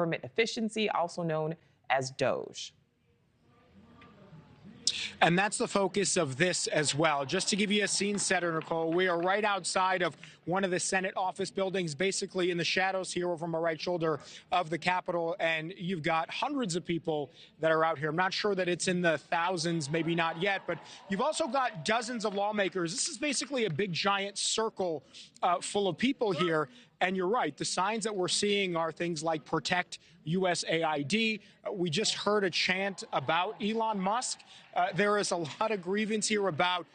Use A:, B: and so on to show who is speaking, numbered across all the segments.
A: government efficiency, also known as DOGE.
B: And that's the focus of this as well. Just to give you a scene setter, Nicole, we are right outside of one of the Senate office buildings, basically in the shadows here over my right shoulder of the Capitol. And you've got hundreds of people that are out here. I'm not sure that it's in the thousands, maybe not yet, but you've also got dozens of lawmakers. This is basically a big, giant circle full of people here. And you're right, the signs that we're seeing are things like protect USAID. We just heard a chant about Elon Musk. There is a lot of grievance here about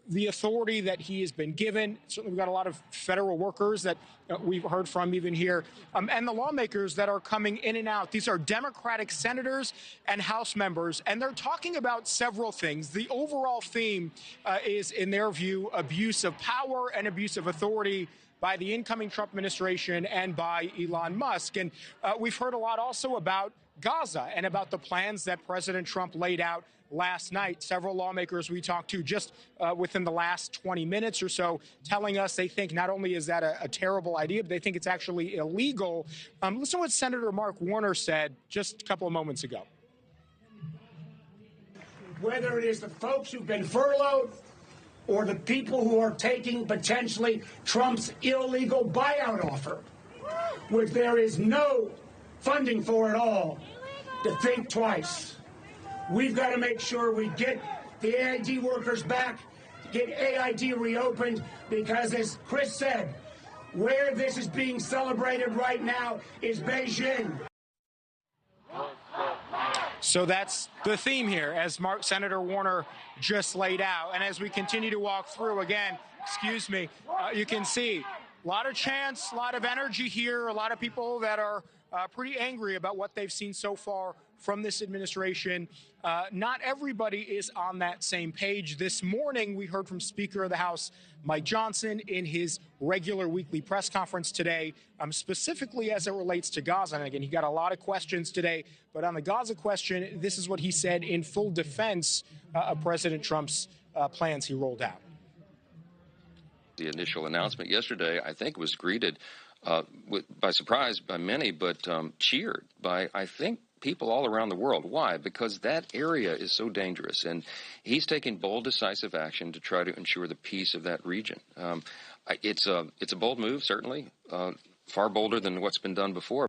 B: the authority that he has been given. Certainly, we've got a lot of federal workers that we've heard from even here, and the lawmakers that are coming in and out. These are Democratic senators and House members, and they're talking about several things. The overall theme is, in their view, abuse of power and abuse of authority by the incoming Trump administration and by Elon Musk. And we've heard a lot also about Gaza and about the plans that President Trump laid out last night. Several lawmakers we talked to just within the last 20 minutes or so telling us they think not only is that a terrible idea, but they think it's actually illegal. Listen to what Senator Mark Warner said just a couple of moments ago.
C: Whether it is the folks who've been furloughed or the people who are taking potentially Trump's illegal buyout offer, which there is no funding for at all, to think twice. We've got to make sure we get the AID workers back, get AID reopened, because as Chris said, where this is being celebrated right now is Beijing.
B: So that's the theme here, as Senator Warner just laid out. And as we continue to walk through, again, you can see a lot of chants, a lot of energy here, a lot of people that are pretty angry about what they've seen so far from this administration. Not everybody is on that same page. This morning, we heard from Speaker of the House Mike Johnson in his regular weekly press conference today, specifically as it relates to Gaza. And again, he got a lot of questions today, but on the Gaza question, this is what he said in full defense of President Trump's plans he rolled out.
D: The initial announcement yesterday, I think, was greeted by surprise by many, but cheered by, I think, people all around the world. Why? Because that area is so dangerous, and he's taking bold, decisive action to try to ensure the peace of that region. It's a bold move, certainly, far bolder than what's been done before.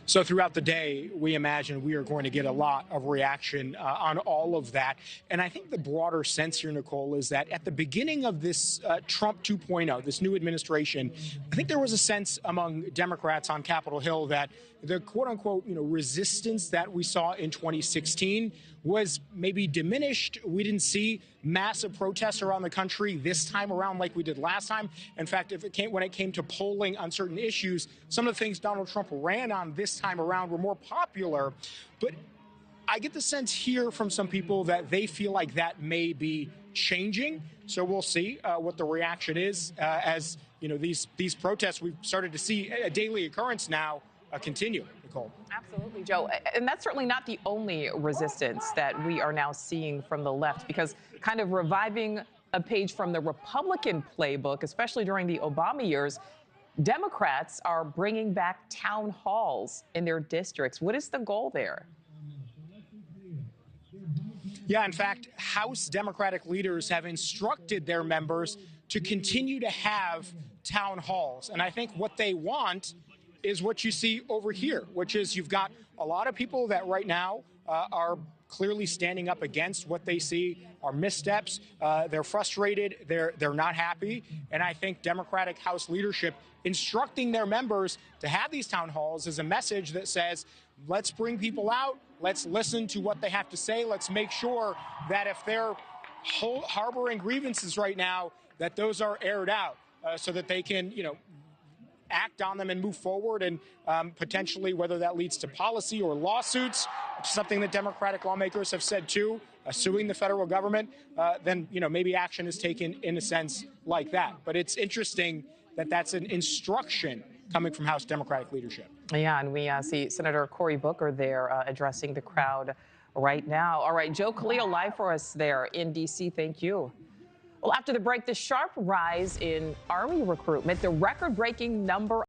B: So throughout the day, we imagine we are going to get a lot of reaction on all of that. And I think the broader sense here, Nicole, is that at the beginning of this Trump 2.0, this new administration, I think there was a sense among Democrats on Capitol Hill that the quote unquote, resistance that we saw in 2016 was maybe diminished. We didn't see massive protests around the country this time around like we did last time. In fact, when it came to polling on certain issues, some of the things Donald Trump ran on this time around were more popular. But I get the sense here from some people that they feel like that may be changing. So we'll see what the reaction is as these protests we've started to see a daily occurrence now continue. Nicole.
A: Absolutely, Joe. And that's certainly not the only resistance that we are now seeing from the left, because kind of reviving a page from the Republican playbook, especially during the Obama years, Democrats are bringing back town halls in their districts. What is the goal there?
B: Yeah, in fact, House Democratic leaders have instructed their members to continue to have town halls. And I think what they want is what you see over here, which is you've got a lot of people that right now are clearly standing up against what they see are missteps. They're frustrated. They're not happy. And I think Democratic House leadership instructing their members to have these town halls is a message that says, let's bring people out. Let's listen to what they have to say. Let's make sure that if they're harboring grievances right now, that those are aired out so that they can, act on them and move forward, and potentially whether that leads to policy or lawsuits, which is something that Democratic lawmakers have said too, suing the federal government, then maybe action is taken in a sense like that. But it's interesting that that's an instruction coming from House Democratic leadership.
A: Yeah, and we see Senator Cory Booker there addressing the crowd right now. All right, Joe Khalil live for us there in D.C. Thank you. Well, after the break, the sharp rise in Army recruitment, the record-breaking number